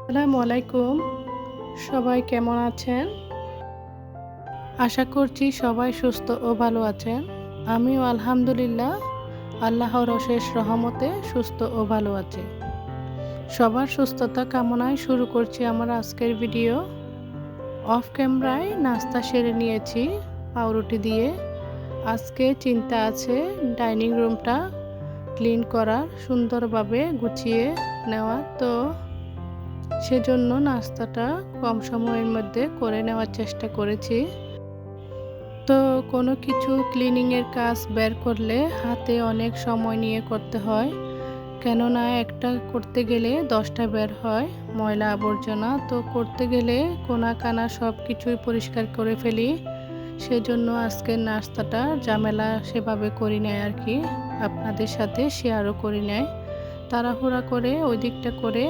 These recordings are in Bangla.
আসসালামু আলাইকুম। সবাই কেমন আছেন? আশা করছি সবাই সুস্থ ও ভালো আছেন। আমিও আলহামদুলিল্লাহ আল্লাহর অশেষ রহমতে সুস্থ ও ভালো আছি। সবার সুস্থতা কামনায় শুরু করছি আমার আজকের ভিডিও। অফ ক্যামেরায় নাস্তা সেরে নিয়েছি পাউরুটি দিয়ে। আজকে চিন্তা আছে ডাইনিং রুমটা ক্লিন করার, সুন্দরভাবে গুছিয়ে নেওয়ার। তো সেজন্য নাস্তাটা কম সময়ের মধ্যে করে নেওয়ার চেষ্টা করেছি। তো কোনো কিছু ক্লিনিংয়ের কাজ বের করলে হাতে অনেক সময় নিয়ে করতে হয়, কেননা একটা করতে গেলে 10টা বের হয় ময়লা আবর্জনা। তো করতে গেলে কোনা কানা সব কিছুই পরিষ্কার করে ফেলি। সেজন্য আজকের নাস্তাটা ঝামেলা সেভাবে করি নাই আর কি, আপনাদের সাথে শেয়ারও করি নাই। তাড়াহুড়া করে ওই দিকটা করে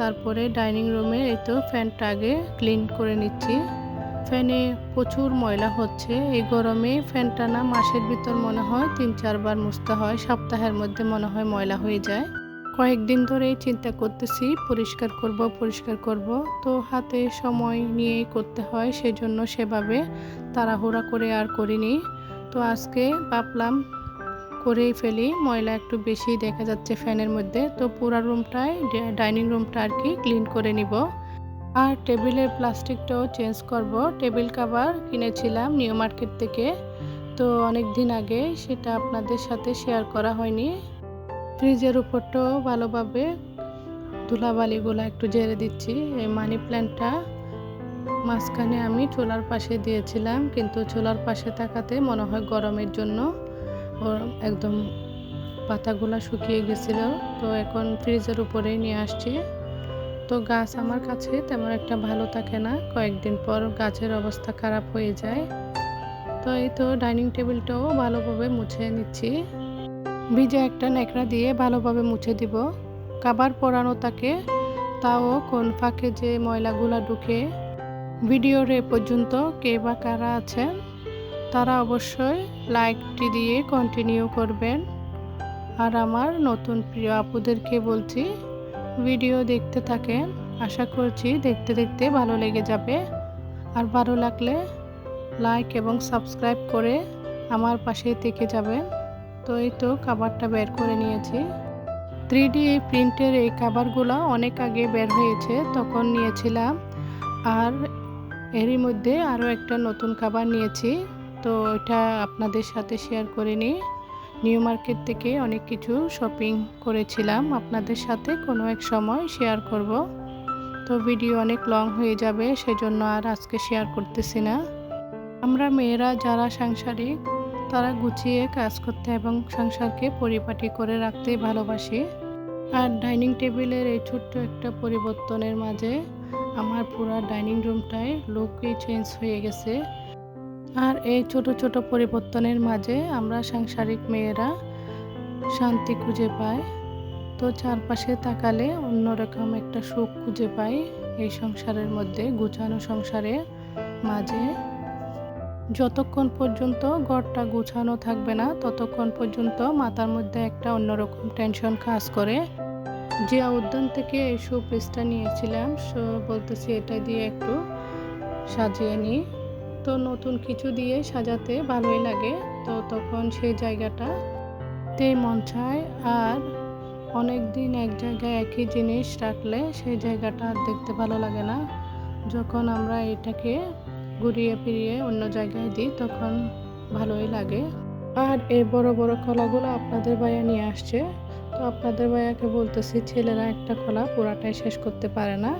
তারপরে ডাইনিং রুমে এই তো ফ্যানটা আগে ক্লিন করে নিচ্ছি। ফ্যানে প্রচুর ময়লা হচ্ছে। এই গরমে ফ্যানটা না মাসের ভিতর মনে হয় 3-4 বার মুছতে হয়, সপ্তাহের মধ্যে মনে হয় ময়লা হয়ে যায়। কয়েকদিন ধরেই চিন্তা করতেছি পরিষ্কার করব। তো হাতে সময় নিয়েই করতে হয়, সেজন্য সেভাবে তাড়াহুড়া করে আর করিনি। তো আজকে ভাবলাম করেই ফেলি, ময়লা একটু বেশি দেখা যাচ্ছে ফ্যানের মধ্যে। তো পুরো রুমটায় ডাইনিং রুমটা আর কি ক্লিন করে নিব। আর টেবিলের প্লাস্টিকটাও চেঞ্জ করব। টেবিল কভার কিনেছিলাম নিউ মার্কেট থেকে, তো অনেক দিন আগে, সেটা আপনাদের সাথে শেয়ার করা হয়নি। ফ্রিজের উপরটাও ভালোভাবে ধুলাবালিগুলো একটু ঝেড়ে দিচ্ছি। এই মানি প্ল্যান্টটা মাঝখানে আমি চুলার পাশে দিয়েছিলাম, কিন্তু চুলার পাশে থাকাতে মনে হয় গরমের জন্য ওর একদম পাতাগুলো শুকিয়ে গেছিল। তো এখন ফ্রিজের উপরে নিয়ে আসছি। তো গাছ আমার কাছে তেমন একটা ভালো থাকে না, কয়েকদিন পর গাছের অবস্থা খারাপ হয়ে যায়। তো এই তো ডাইনিং টেবিলটাও ভালোভাবে মুছে নিচ্ছি। ভিজে একটা ন্যাকড়া দিয়ে ভালোভাবে মুছে দিব। কভার পরানো থাকে, তাও কোন ফাঁকে যে ময়লাগুলা ঢুকে। ভিডিওর এ পর্যন্ত কে বা কারা আছেন তারা অবশ্যই লাইকটি দিয়ে কন্টিনিউ করবেন। আর আমার নতুন প্রিয় আপুদেরকে বলছি, ভিডিও দেখতে থাকেন। আশা করছি দেখতে দেখতে ভালো লেগে যাবে। আর ভালো লাগলে লাইক এবং সাবস্ক্রাইব করে আমার পাশেই থেকে যাবেন। তো এই তো কভারটা বের করে নিয়েছি। 3D প্রিন্টের এই কভারগুলো অনেক আগে বের হয়েছে, তখন নিয়েছিলাম। আর এরই মধ্যে আরও একটা নতুন কভার নিয়েছি, তো এটা আপনাদের সাথে শেয়ার করে নিই। নিউ মার্কেট থেকে অনেক কিছু শপিং করেছিলাম, আপনাদের সাথে কোনো এক সময় শেয়ার করব। তো ভিডিও অনেক লং হয়ে যাবে, সেজন্য আর আজকে শেয়ার করতেছি না। আমরা মেয়েরা যারা সাংসারিক, তারা গুছিয়ে কাজ করতে এবং সংসারকে পরিপাটি করে রাখতে ভালোবাসি। আর ডাইনিং টেবিলের এই ছোট্ট একটা পরিবর্তনের মাঝে আমার পুরো ডাইনিং রুমটায় লুকই চেঞ্জ হয়ে গেছে। আর এই ছোট ছোট পরিবর্তনের মাঝে আমরা সাংসারিক মেয়েরা শান্তি খুঁজে পাই। তো চারপাশে তাকালে অন্যরকম একটা সুখ খুঁজে পাই এই সংসারের মধ্যে, গুছানো সংসারের মাঝে। যতক্ষণ পর্যন্ত ঘরটা গুছানো থাকবে না, ততক্ষণ পর্যন্ত মাথার মধ্যে একটা অন্যরকম টেনশন কাজ করে। জিয়া উদ্যান থেকে এই শো পিসটা নিয়েছিলাম, সো বলতেছি এটা দিয়ে একটু সাজিয়ে নিই। তো নতুন কিছু দিয়ে সাজাতে ভালোই লাগে, তো তখন সেই জায়গাটাতে মন চায়। আর অনেক দিন এক জায়গায় একই জিনিস রাখলে সেই জায়গাটা আর দেখতে ভালো লাগে না। যখন আমরা এটাকে ঘুরিয়ে ফিরিয়ে অন্য জায়গায় দিই তখন ভালোই লাগে। আর এই বড় বড় কলাগুলো আপনাদের ভাইয়া নিয়ে আসছে। তো আপনাদের ভাইয়াকে বলতেছি, ছেলেরা একটা কলা পুরাটাই শেষ করতে পারে না,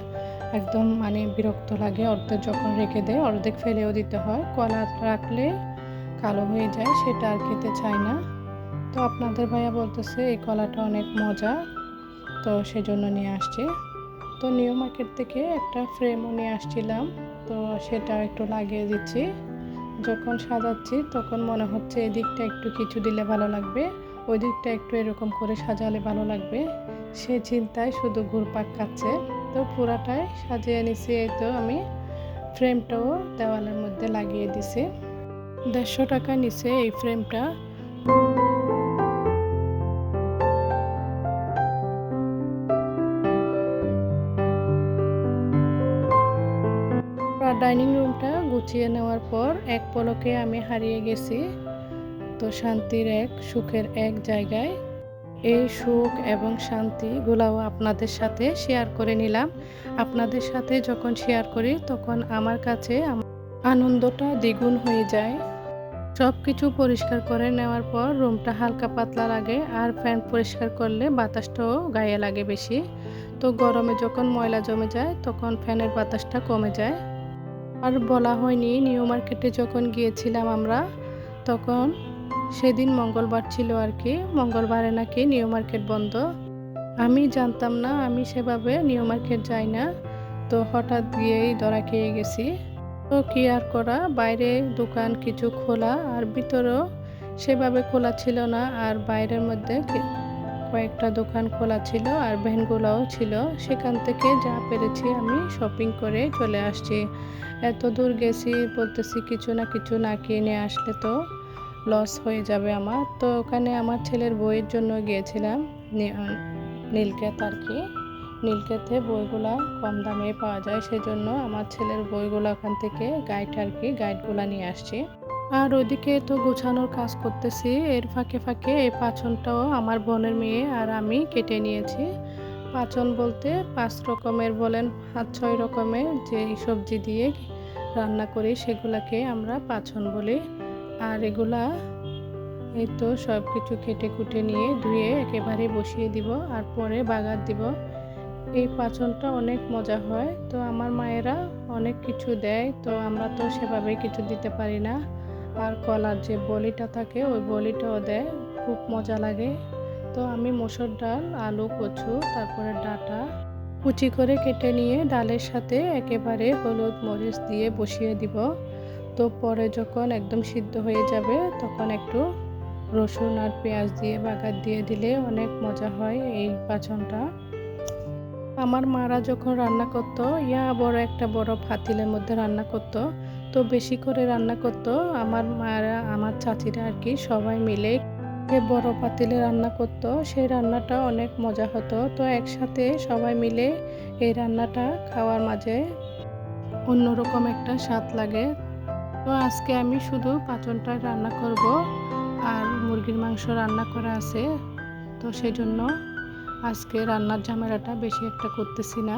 একদম মানে বিরক্ত লাগে। অর্ধেক যখন রেখে দেয় অর্ধেক ফেলেও দিতে হয়, কলা রাখলে কালো হয়ে যায়, সেটা আর খেতে চায় না। তো আপনাদের ভাইয়া বলতেছে এই কলাটা অনেক মজা, তো সেজন্য নিয়ে আসছে। তো নিউ মার্কেট থেকে একটা ফ্রেমও নিয়ে আসছিলাম, তো সেটা একটু লাগিয়ে দিচ্ছি। যখন সাজাচ্ছি তখন মনে হচ্ছে এদিকটা একটু কিছু দিলে ভালো লাগবে, ওই দিকটা একটু এরকম করে সাজালে ভালো লাগবে, সে চিন্তায় শুধু ঘুরপাক খাচ্ছে। তো পুরাটাই সাজিয়ে নিছি। এই তো আমি ফ্রেমটাও দেওয়ালের মধ্যে লাগিয়ে দিছি। 150 টাকা নিছে এই ফ্রেমটা। ডাইনিং রুমটা গুছিয়ে নেওয়ার পর এক পলকে আমি হারিয়ে গেছি। তো শান্তির এক, সুখের এক জায়গায়। এই সুখ এবং শান্তিগুলাও আপনাদের সাথে শেয়ার করে নিলাম। আপনাদের সাথে যখন শেয়ার করি তখন আমার কাছে আনন্দটা দ্বিগুণ হয়ে যায়। সব কিছু পরিষ্কার করে নেওয়ার পর রুমটা হালকা পাতলা লাগে, আর ফ্যান পরিষ্কার করলে বাতাসটাও গায়ে লাগে বেশি। তো গরমে যখন ময়লা জমে যায় তখন ফ্যানের বাতাসটা কমে যায়। আর বলা হয়নি, নিউ মার্কেটে যখন গিয়েছিলাম আমরা, তখন সেদিন মঙ্গলবার ছিল আর কি। মঙ্গলবারে নাকি নিউ মার্কেট বন্ধ। আমি জানতাম না, আমি সেভাবে নিউ মার্কেট যাই না। তো হঠাৎ গিয়েই ধরা খেয়ে গেছি। তো কি আর করা, বাইরে দোকান কিছু খোলা আর ভিতরেও সেভাবে খোলা ছিল না। আর বাইরের মধ্যে কয়েকটা দোকান খোলা ছিল আর ভ্যানগুলোও ছিল। সেখান থেকে যা পেরেছি আমি শপিং করে চলে আসছি। এত দূর গেছি, বলতেছি কিছু না কিছু না কিনে আসলে তো লস হয়ে যাবে আমার। তো ওখানে আমার ছেলের বইয়ের জন্য গিয়েছিলাম নীলক্ষেত আর কি। নীলক্ষেতে বইগুলা কম দামে পাওয়া যায়, সেজন্য আমার ছেলের বইগুলো ওখান থেকে গাইডগুলা নিয়ে আসছি। আর ওইদিকে তো গোছানোর কাজ করতেছি, এর ফাঁকে ফাঁকে এই পাঁচনটাও আমার বোনের মেয়ে আর আমি কেটে নিয়েছি। পাঁচন বলতে 5 রকমের বলেন 5-6 রকমের যে সবজি দিয়ে রান্না করি সেগুলাকে আমরা পাঁচন বলি। আর এগুলা এই তো সব কিছু কেটে কুটে নিয়ে ধুয়ে একেবারে বসিয়ে দিব আর পরে বাগার দিব। এই পাঁচনটা অনেক মজা হয়। তো আমার মায়েরা অনেক কিছু দেয়, তো আমরা তো সেভাবে কিছু দিতে পারি না। আর কলার যে বলিটা থাকে ওই বলিটাও দেয়, খুব মজা লাগে। তো আমি মসুর ডাল, আলু, কচু, তারপরে ডাঁটা কুচি করে কেটে নিয়ে ডালের সাথে একেবারে হলুদ মরিচ দিয়ে বসিয়ে দিব। তো পরে যখন একদম সিদ্ধ হয়ে যাবে তখন একটু রসুন আর পেঁয়াজ দিয়ে বাগার দিয়ে দিলে অনেক মজা হয় এই পাঁচনটা। আমার মারা যখন রান্না করতো, বড় একটা বড় পাতিলের মধ্যে রান্না করতো। তো বেশি করে রান্না করতো আমার মারা, আমার চাচিরা আর কি, সবাই মিলে যে বড় পাতিলে রান্না করতো। সেই রান্নাটা অনেক মজা হতো। তো একসাথে সবাই মিলে এই রান্নাটা খাওয়ার মাঝে অন্যরকম একটা স্বাদ লাগে। তো আজকে আমি শুধু পাঁচনটা রান্না করব, আর মুরগির মাংস রান্না করা আছে। তো সেই জন্য আজকে রান্নার ঝামেলাটা বেশি একটা করতেছি না।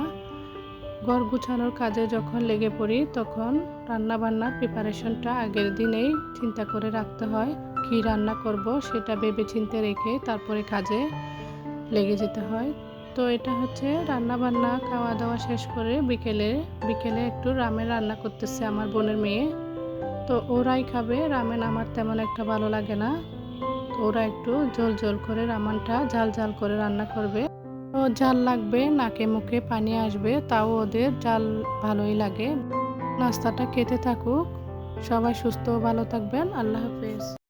ঘর গুছানোর কাজে যখন লেগে পড়ি তখন রান্না বান্নার প্রিপারেশনটা আগের দিনেই চিন্তা করে রাখতে হয়। কি রান্না করব সেটা ভেবে চিন্তে রেখে তারপরে কাজে লেগে যেতে হয়। তো এটা হচ্ছে রান্না বান্না খাওয়া দাওয়া শেষ করে বিকেলে একটু রামেন রান্না করতেছে আমার বোনের মেয়ে। তো ওরাই খাবে, রামেন আমার তেমন একটা ভালো লাগে না। ওরা একটু ঝোল ঝোল করে রামেনটা ঝাল ঝাল করে রান্না করবে। তো ঝাল লাগবে, নাকে মুখে পানি আসবে, তাও ওদের ঝাল ভালোই লাগে। নাস্তাটা খেতে থাকুক। সবাই সুস্থ ও ভালো থাকবেন। আল্লাহ হাফেজ।